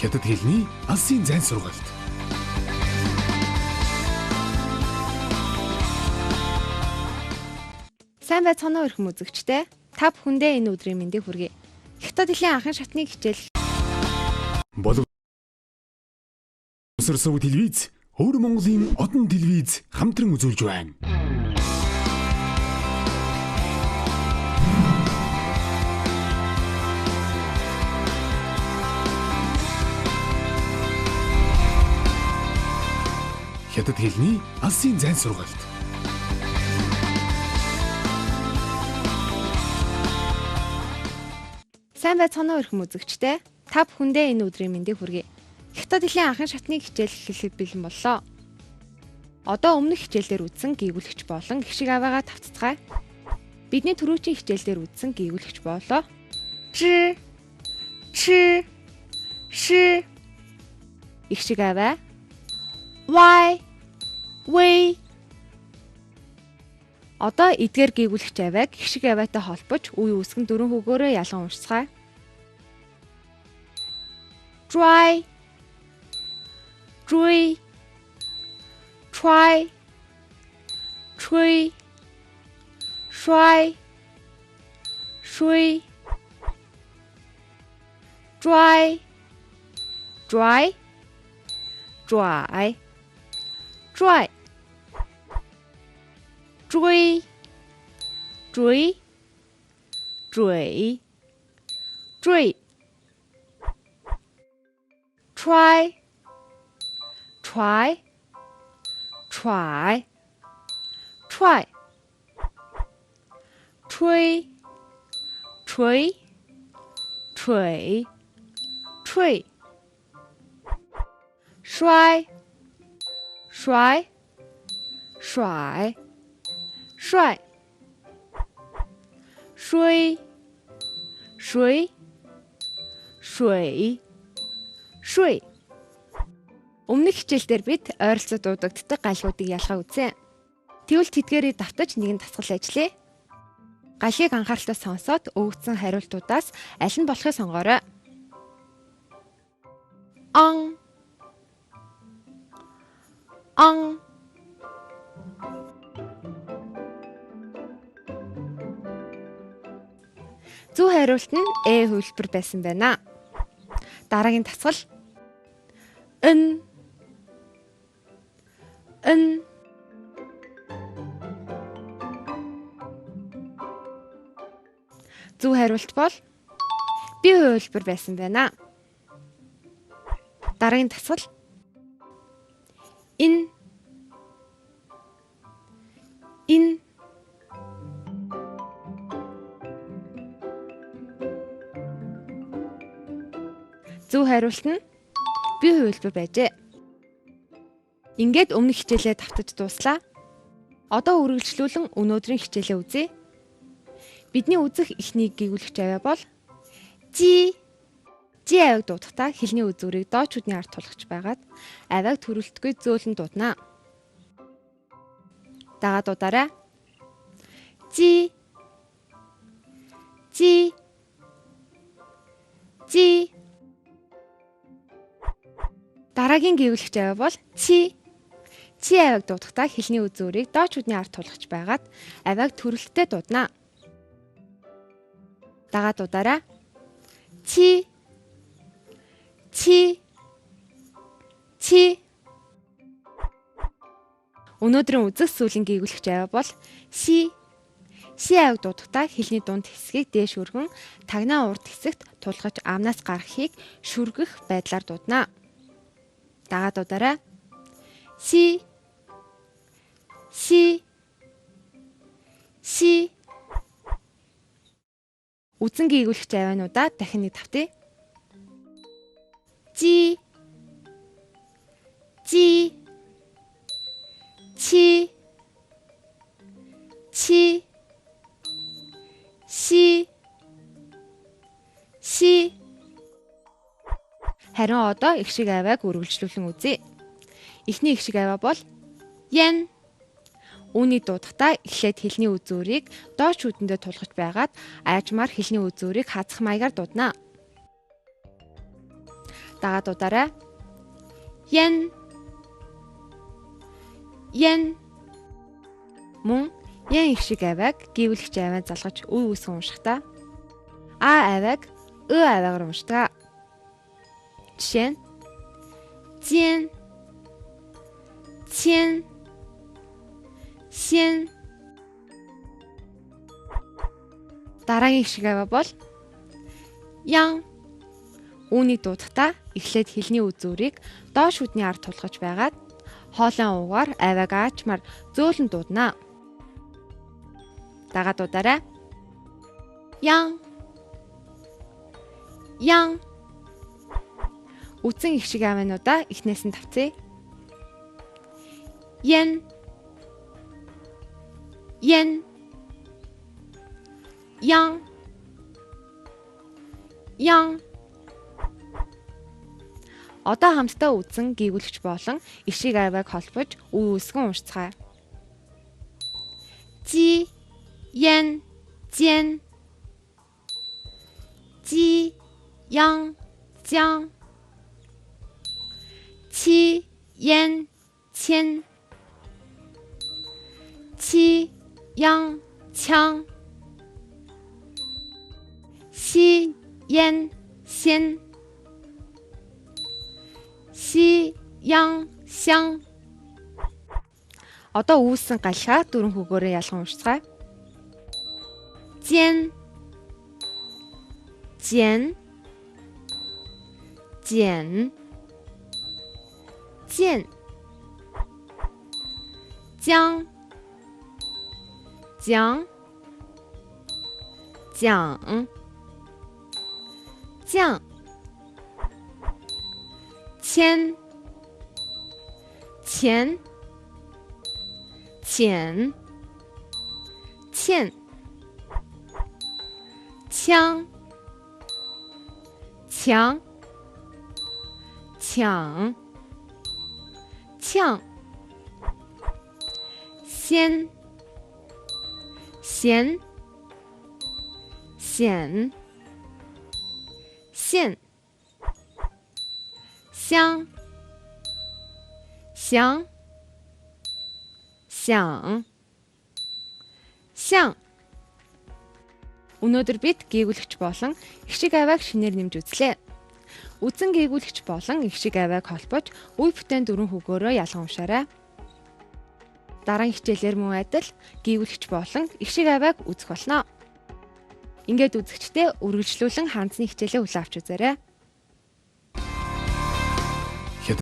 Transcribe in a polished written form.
Хятад хэлний алсын зайн сургалт. Сайн байцгаана уу эрхэм үзэгчдээ. Та бүхэндээ энэ өдрийн мэндийг хүргэе. Хятад хэлний анхны шатны хичээл Боловсрол сувг телевиз, өөр Монголын одон телевиз хамтран үзүүлж байна. Хятад хэлний алсын зайн сургалт. Сайн байцгаана уу эрхэм үзэгчдээ. Та бүхэндээ энэ өдрийн мэндийг хүргэе. Хятад хэлний анхны шатны хичээл эхлэхэд бэлэн боллоо. Одоо өмнөх хичээлээр үзсэн гүйгүүлэгч болон гişиг аваагаа тавццгаая. Бидний түрүүчийн хичээлээр үзсэн гүйгүүлэгч болоо. Ч ш гişиг аваа Y way. Одоо эдгээр гүйгүүлэгч авааг гişиг аваатай холбож үе үүсгэн дөрвөн хөгөөрөө ялган уншицгаая. Try try try try try try dry dry dry dry dry dry dry dry try try try try tree tree tree tree try try try try three three three three. Өмнөх хичээлдэр бид ойролцоо дуудагддаг галгуудыг ялгаа үзье. Тэгвэл тэдгээрийг давтаж нэгэн дасгал ажиллая. Галыг анхааралтай сонсоод өгөгдсөн хариултуудаас аль нь болохыг сонгоорой. Ан Зөв хариулт нь Э хувилбар байсан байна. Дараагийн дасгал н Зөв хариулт бол Б хувилбар байсан байна. Дараагийн дасгал ин Зөв хариулт нь Б хувилбар байжээ. Ингээд өмнөх хичээлээ давтаж дууслаа. Одоо үргэлжлүүлэн өнөөдрийн хичээлээ үзье. Бидний үзэх эхний гүйгүүлэгч аваа бол Жи авааг дуудахдаа хэлний үзүүрийг доочүүдний ард тулгаж байгаад авааг төрөлтгүй зөөлөн дуудана. Дагаад дуудаарай. Жи Дараагийн гүйгүүлэгч аваа бол Чи авааг дуудахдаа хэлний үзүүрийг доочүүдний ард тулгаж байгаад авааг төрөлттэй дуудана. Дагаад дуудаарай. Чи Өнөөдрийн үзэх сүүлийн гүйгүүлэгч аваа бол Си авааг дуудахдаа хэлний дунд хэсгийг дээш өргөн тагнаа урд хэсэгт тулгаж амнаас гарахыг шүргэх байдлаар дуудана. Дагаад дуудаарай. Си Үзэн гүйгүүлэгч аваануудаа дахин нэг давтъя. Жи Си Харин одоо гişиг авааг үргэлжлүүлэн үзье. Эхний гişиг аваа бол Ян. Үүний дуудахдаа эхлээд хэлний үзүүрийг доош үдэндээ тулгаж байгаад аажмаар хэлний үзүүрийг хазах маягаар дуудана. Дагаад удаарай. Yen. Yen. Мөн yen их шиг авиаг гүйвлэгч авиа залгаж үе үсгэн уншихдаа а авиаг авиагаар уншдаг. Жишээ нь Jian. Qian. Xian. Дараагийн их шиг авиа бол Yang. Үүнийг дуудахдаа эхлээд хэлний үз зүрийг доош үдний ард тулгаж байгаад хоолойн уугаар авиаг аачмаар зөөлөн дуудана. Дагаад удаарай. Yang. Yang. Үцэн их шиг авиануудаа эхнээс нь тавцъя. Yen. Yen. Yang. Yang. Одоо хамтдаа үдсэн гүйгүүлэгч болон их шиг авиаг холбож үе үсгэн уншицгаая. Ji. Yen. Jian. Ji. Yang. Jiang. Qi. Yan. Qian. Qi. Yang. Qiang. Xi. Yan. Xian. Xi. Yang. Xiang. Одоо үүссэн галхаа дөрвөн хөгөөрөө ялган уншицгаая. Jian. Jian. Jian. Jian. Jiang. Jiang. Jiang. Jiang. Qian. Qian. Qian. Qian. Qiang. Qiang. Qiang. Qiang. Xian. Xian. Xian. Xian. Xiang. Xiang. Xiang. Xiang. Өнөөдөр бид гээгүүлэгч болон их шиг авиаг шинээр нэмж үзлээ. Үдсэн гээгүүлэгч болон их шиг авиаг холбож үе бүтээн дөрвөн хөгөөрөө ялган уншаарай. Дараагийн хичээлээр мөн адил гээгүүлэгч болон их шиг авиаг үзэх болно. Ингээд үзэгчдээ үргэлжлүүлэн хандсны хичээлээ хүлээн авч үзээрэй.